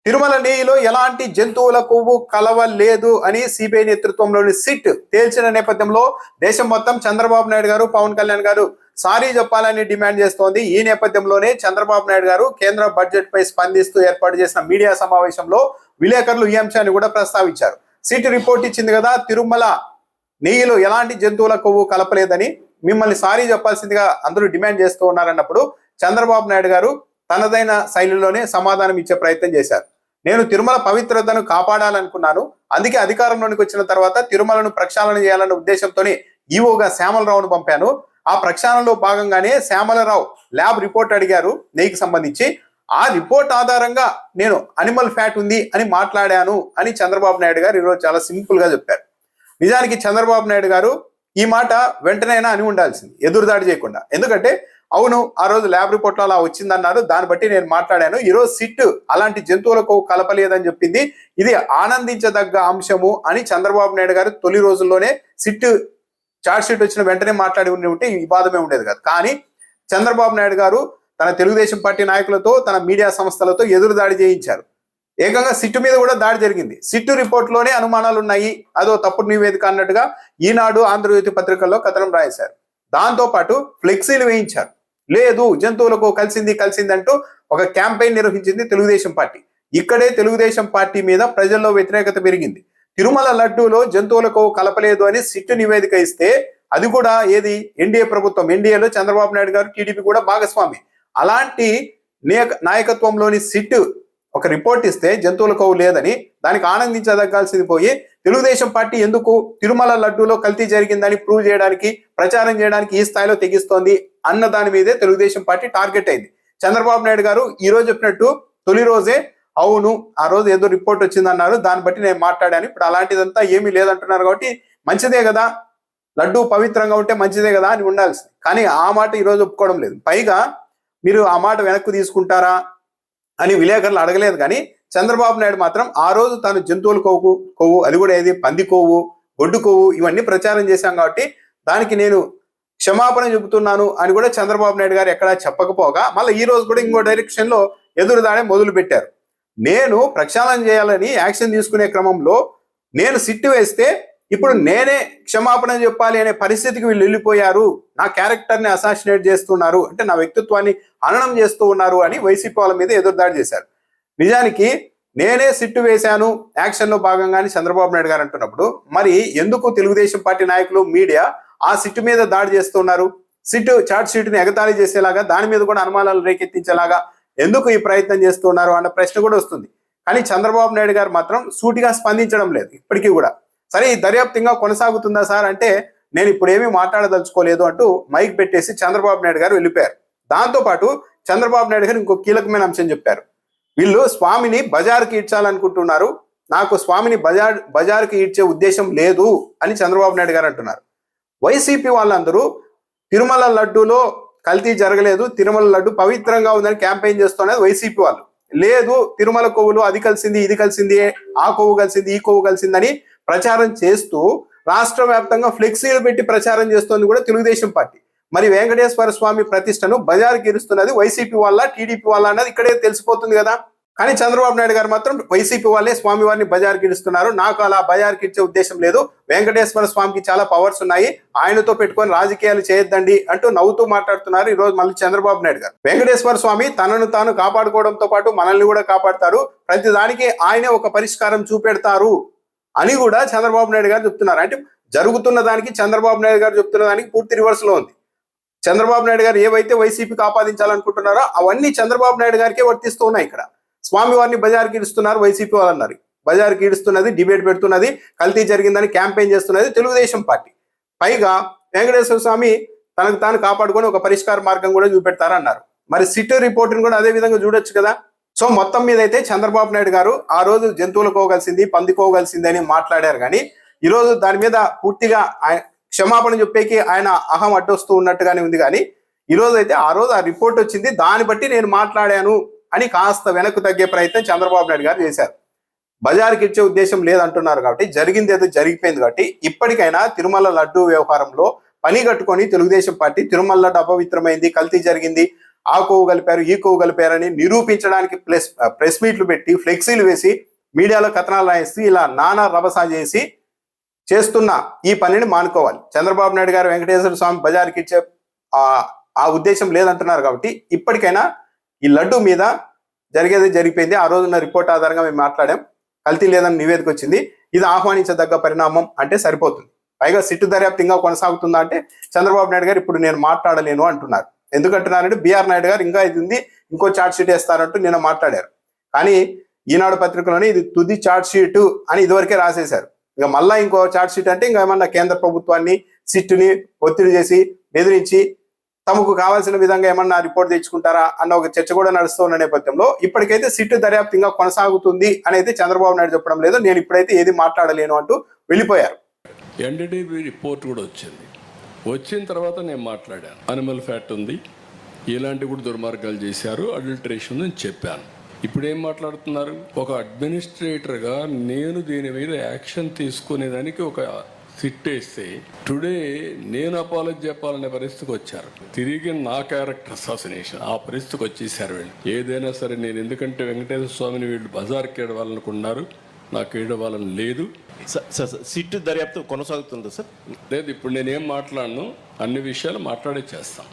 తిరుమల నెయ్యిలో ఎలాంటి జంతువుల కొవ్వు కలవలేదు అని సిబిఐ నేతృత్వంలోని సిట్ తేల్చిన నేపథ్యంలో దేశం మొత్తం చంద్రబాబు నాయుడు గారు, పవన్ కళ్యాణ్ గారు సారీ చెప్పాలని డిమాండ్ చేస్తోంది. ఈ నేపథ్యంలోనే చంద్రబాబు నాయుడు గారు కేంద్ర బడ్జెట్ పై స్పందిస్తూ ఏర్పాటు చేసిన మీడియా సమావేశంలో విలేకరులు ఈ అంశాన్ని కూడా ప్రస్తావించారు. సిట్ రిపోర్ట్ ఇచ్చింది కదా, తిరుమల నెయ్యిలో ఎలాంటి జంతువుల కొవ్వు కలపలేదని మిమ్మల్ని సారీ చెప్పాల్సిందిగా అందరూ డిమాండ్ చేస్తూ ఉన్నారన్నప్పుడు చంద్రబాబు నాయుడు గారు తనదైన శైలిలోనే సమాధానం ఇచ్చే ప్రయత్నం చేశారు. నేను తిరుమల పవిత్రతను కాపాడాలనుకున్నాను, అందుకే అధికారంలోనికి వచ్చిన తర్వాత తిరుమలను ప్రక్షాళన చేయాలన్న ఉద్దేశంతోనే ఈవోగా శ్యామలరావును పంపాను. ఆ ప్రక్షాళనలో భాగంగానే శ్యామలరావు ల్యాబ్ రిపోర్ట్ అడిగారు నెయ్యికి సంబంధించి. ఆ రిపోర్ట్ ఆధారంగా నేను అనిమల్ ఫ్యాట్ ఉంది అని మాట్లాడాను అని చంద్రబాబు నాయుడు గారు ఈరోజు చాలా సింపుల్ గా చెప్పారు. నిజానికి చంద్రబాబు నాయుడు గారు ఈ మాట వెంటనైనా అని ఉండాల్సింది, ఎదురుదాడి చేయకుండా. ఎందుకంటే అవును, ఆ రోజు ల్యాబ్ రిపోర్ట్లో అలా వచ్చిందన్నారు, దాన్ని బట్టి నేను మాట్లాడాను. ఈరోజు సిట్ అలాంటి జంతువులకు కలపలేదని చెప్పింది, ఇది ఆనందించదగ్గ అంశము అని చంద్రబాబు నాయుడు గారు తొలి రోజుల్లోనే సిట్ చార్జ్ షీట్ వచ్చిన వెంటనే మాట్లాడి ఉంటే ఈ వివాదమే ఉండేది కాదు. కానీ చంద్రబాబు నాయుడు గారు తన తెలుగుదేశం పార్టీ నాయకులతో, తన మీడియా సంస్థలతో ఎదురు దాడి చేయించారు. ఏకంగా సిట్టు మీద కూడా దాడి జరిగింది. సిట్టు రిపోర్ట్లోనే అనుమానాలు ఉన్నాయి, అదో తప్పుడు నివేదిక అన్నట్టుగా ఈనాడు, ఆంధ్రజ్యోతి పత్రికల్లో కథనం రాశారు. దాంతో పాటు ఫ్లెక్సీలు వేయించారు. లేదు, జంతువులకు కలిసింది అంటూ ఒక క్యాంపెయిన్ నిర్వహించింది తెలుగుదేశం పార్టీ. ఇక్కడే తెలుగుదేశం పార్టీ మీద ప్రజల్లో వ్యతిరేకత పెరిగింది. తిరుమల లడ్డూలో జంతువులకు కలపలేదు అని సిట్టు నివేదిక ఇస్తే అది కూడా ఏది ఎన్డీఏ ప్రభుత్వం, ఎన్డీఏలో చంద్రబాబు నాయుడు గారు, టీడీపీ కూడా భాగస్వామి. అలాంటి నాయకత్వంలోని సిట్టు ఒక రిపోర్ట్ ఇస్తే జంతువుల కొవ్వు లేదని దానికి ఆనందించదగ్గాల్సింది పోయి తెలుగుదేశం పార్టీ ఎందుకు తిరుమల లడ్డూలో కల్తీ జరిగిందని ప్రూవ్ చేయడానికి, ప్రచారం చేయడానికి ఈ స్థాయిలో తెగిస్తోంది అన్న దాని మీదే తెలుగుదేశం పార్టీ టార్గెట్ అయింది. చంద్రబాబు నాయుడు గారు ఈ రోజు చెప్పినట్టు తొలి రోజే అవును ఆ రోజు ఏదో రిపోర్ట్ వచ్చిందన్నారు, దాన్ని బట్టి నేను మాట్లాడాను, ఇప్పుడు అలాంటిదంతా ఏమీ లేదంటున్నారు కాబట్టి మంచిదే కదా, లడ్డూ పవిత్రంగా ఉంటే మంచిదే కదా అని ఉండాల్సింది. కానీ ఆ మాట ఈ రోజు ఒప్పుకోవడం లేదు. పైగా మీరు ఆ మాట వెనక్కు తీసుకుంటారా అని విలేకరులు అడగలేదు. కానీ చంద్రబాబు నాయుడు మాత్రం ఆ రోజు తాను జంతువుల కొవ్వు అది కూడా ఏది పంది కొవ్వు, గొడ్డు కొవ్వు ఇవన్నీ ప్రచారం చేశాం కాబట్టి దానికి నేను క్షమాపణ చెబుతున్నాను అని కూడా చంద్రబాబు నాయుడు గారు ఎక్కడా చెప్పకపోగా మళ్ళీ ఈ రోజు కూడా ఇంకో డైరెక్షన్ లో ఎదురుదాడే మొదలు పెట్టారు. నేను ప్రక్షాళన చేయాలని యాక్షన్ తీసుకునే క్రమంలో నేను సిట్టు వేస్తే ఇప్పుడు నేనే క్షమాపణ చెప్పాలి అనే పరిస్థితికి వీళ్ళు వెళ్ళిపోయారు, నా క్యారెక్టర్ని అసాసినేట్ చేస్తున్నారు, అంటే నా వ్యక్తిత్వాన్ని హననం చేస్తూ ఉన్నారు అని వైసీపీ వాళ్ళ మీద ఎదురుదాడి చేశారు. నిజానికి నేనే సిట్టు వేశాను యాక్షన్ లో భాగంగానే చంద్రబాబు నాయుడు గారు అంటున్నప్పుడు మరి ఎందుకు తెలుగుదేశం పార్టీ నాయకులు, మీడియా ఆ సిట్టు మీద దాడి చేస్తున్నారు? సిట్టు చార్జ్ షీట్ ని ఎగతాళి చేసేలాగా, దాని మీద కూడా అనుమానాలు రేకెత్తించేలాగా ఎందుకు ఈ ప్రయత్నం చేస్తున్నారు అన్న ప్రశ్న కూడా వస్తుంది. కానీ చంద్రబాబు నాయుడు గారు మాత్రం సూటిగా స్పందించడం లేదు ఇప్పటికీ కూడా. సరే, ఈ దర్యాప్తు ఇంకా కొనసాగుతుందా సార్ అంటే నేను ఇప్పుడు ఏమీ మాట్లాడదలుచుకోలేదు అంటూ మైక్ పెట్టేసి చంద్రబాబు నాయుడు గారు వెళ్ళిపోయారు. దాంతో పాటు చంద్రబాబు నాయుడు గారు ఇంకో కీలకమైన అంశం చెప్పారు. వీళ్ళు స్వామిని బజార్కి ఈడ్చాలనుకుంటున్నారు, నాకు స్వామిని బజార్కి ఈడ్చే ఉద్దేశం లేదు అని చంద్రబాబు నాయుడు గారు అంటున్నారు. వైసీపీ వాళ్ళందరూ తిరుమల లడ్డూలో కల్తీ జరగలేదు, తిరుమల లడ్డు పవిత్రంగా ఉందని క్యాంపెయిన్ చేస్తున్నది వైసీపీ వాళ్ళు. లేదు, తిరుమల కొవ్వులు అది కలిసింది, ఇది కలిసింది, ఆ కొవ్వు కలిసింది, ఈ కొవ్వు కలిసిందని ప్రచారం చేస్తూ రాష్ట్ర వ్యాప్తంగా ఫ్లెక్సీలు పెట్టి ప్రచారం చేస్తోంది కూడా తెలుగుదేశం పార్టీ. మరి వెంకటేశ్వర స్వామి ప్రతిష్టను బజార్కి ఇరుస్తున్నది వైసీపీ వాళ్ళ, టీడీపీ వాళ్ళ అన్నది ఇక్కడే తెలిసిపోతుంది కదా. కానీ చంద్రబాబు నాయుడు గారు మాత్రం వైసీపీ వాళ్ళే స్వామి వారిని బజార్కి ఇరుస్తున్నారు, నాకు అలా బజార్కి ఇచ్చే ఉద్దేశం లేదు, వెంకటేశ్వర స్వామికి చాలా పవర్స్ ఉన్నాయి, ఆయనతో పెట్టుకొని రాజకీయాలు చేయొద్దండి అంటూ నవ్వుతూ మాట్లాడుతున్నారు ఈ రోజు మళ్ళీ చంద్రబాబు నాయుడు గారు. వెంకటేశ్వర స్వామి తనను తాను కాపాడుకోవడంతో పాటు మనల్ని కూడా కాపాడతారు, ప్రతి దానికి ఆయనే ఒక పరిష్కారం చూపెడతారు అని కూడా చంద్రబాబు నాయుడు గారు చెప్తున్నారు. అంటే జరుగుతున్న దానికి చంద్రబాబు నాయుడు గారు చెప్తున్న దానికి పూర్తి రివర్స్ లో ఉంది. చంద్రబాబు నాయుడు గారు ఏవైతే వైసీపీకి ఆపాదించాలనుకుంటున్నారో అవన్నీ చంద్రబాబు నాయుడు గారికే వర్తిస్తూ ఉన్నాయి. ఇక్కడ స్వామి వారిని బజార్కి ఇడుస్తున్నారు వైసీపీ వాళ్ళు అన్నారు, బజార్కి ఇడుస్తున్నది, డిబేట్ పెడుతున్నది, కల్తీ జరిగిందని క్యాంపెయిన్ చేస్తున్నది తెలుగుదేశం పార్టీ. పైగా వెంకటేశ్వర స్వామి తనకు తాను కాపాడుకొని ఒక పరిష్కార మార్గం కూడా చూపెడతారన్నారు. మరి సిట్ రిపోర్ట్ని కూడా అదే విధంగా చూడొచ్చు కదా. సో మొత్తం మీద అయితే చంద్రబాబు నాయుడు గారు ఆ రోజు జంతువులు కోగలిసింది, పంది కోగలిసింది అని మాట్లాడారు. కానీ ఈరోజు దాని మీద పూర్తిగా క్షమాపణ చెప్పేకి ఆయన అహం అడ్డొస్తూ ఉన్నట్టుగానే ఉంది. కానీ ఈరోజు అయితే ఆ రోజు ఆ రిపోర్ట్ వచ్చింది, దాన్ని బట్టి నేను మాట్లాడాను అని కాస్త వెనక్కు తగ్గే ప్రయత్నం చంద్రబాబు నాయుడు గారు చేశారు. బజార్కి ఇచ్చే ఉద్దేశం లేదంటున్నారు కాబట్టి జరిగింది ఏదో జరిగిపోయింది కాబట్టి ఇప్పటికైనా తిరుమల లడ్డు వ్యవహారంలో పని కట్టుకొని తెలుగుదేశం పార్టీ తిరుమల లడ్డు అపవిత్రమైంది, కల్తీ జరిగింది, ఆ కొవ్వు కలిపారు ఈ కొవ్వు కలిపారని నిరూపించడానికి ప్రెస్ మీట్లు పెట్టి ఫ్లెక్సీలు వేసి మీడియాలో కథనాలు రాయిస్తూ ఇలా నానా రభసా చేసి చేస్తున్న ఈ పనిని మానుకోవాలి. చంద్రబాబు నాయుడు గారు వెంకటేశ్వర స్వామి బజార్కి ఇచ్చే ఆ ఉద్దేశం లేదంటున్నారు కాబట్టి ఇప్పటికైనా ఈ లడ్డు మీద జరిగేది జరిగిపోయింది. ఆ రోజున్న రిపోర్ట్ ఆధారంగా మేము మాట్లాడాం, కల్తీ లేదని నివేదిక వచ్చింది. ఇది ఆహ్వానించదగ్గ పరిణామం అంటే సరిపోతుంది. పైగా సిట్టు దర్యాప్తు ఇంకా కొనసాగుతుందా అంటే చంద్రబాబు నాయుడు గారు ఇప్పుడు నేను మాట్లాడలేను అంటున్నారు. ఎందుకంటున్నారంటే బీఆర్ నాయుడు గారు ఇంకా ఇది ఉంది, ఇంకో ఛార్జ్ షీట్ వేస్తారంటూ నిన్న మాట్లాడారు. కానీ ఈనాడు పత్రికలోనే ఇది తుది ఛార్జ్ షీట్ అని ఇదివరకే రాసేశారు. ఇంకా మళ్ళా ఇంకో ఛార్జ్ షీట్ అంటే ఇంకా ఏమన్నా కేంద్ర ప్రభుత్వాన్ని సిట్టుని ఒత్తిడి చేసి బెదిరించి తమకు కావాల్సిన విధంగా ఏమన్నా రిపోర్ట్ తెచ్చుకుంటారా అన్న ఒక చర్చ కూడా నడుస్తున్న నేపథ్యంలో ఇప్పటికైతే సిట్టు దర్యాప్తు ఇంకా కొనసాగుతుంది అని అయితే చంద్రబాబు నాయుడు చెప్పడం లేదు. నేను ఇప్పుడైతే ఏది మాట్లాడలేను అంటూ వెళ్ళిపోయారు. ఎన్డీటీవీ రిపోర్ట్ కూడా వచ్చింది. వచ్చిన తర్వాత నేను మాట్లాడాను. అనిమల్ ఫ్యాట్ ఉంది, ఇలాంటి కూడా దుర్మార్గాలు చేశారు, అడల్టరేషన్ అని చెప్పాను. ఇప్పుడు ఏం మాట్లాడుతున్నారు? ఒక అడ్మినిస్ట్రేటర్గా నేను దీని మీద యాక్షన్ తీసుకునేదానికి ఒక సిట్ వేస్తే టుడే నేను అపాలజీ చెప్పాలనే పరిస్థితికి వచ్చారు. తిరిగి నా క్యారెక్టర్ అసాసినేషన్ ఆ పరిస్థితికి వచ్చేసారు వీళ్ళు. ఏదైనా సరే నేను, ఎందుకంటే వెంకటేశ్వర స్వామిని వీళ్ళు బజార్కి ఏడవాలనుకున్నారు, నాకు ఏడవాలని లేదు. సిట్టు దర్యాప్తు కొనసాగుతుందా సార్? లేదు, ఇప్పుడు నేనేం మాట్లాడను, అన్ని విషయాలు మాట్లాడే చేస్తాను.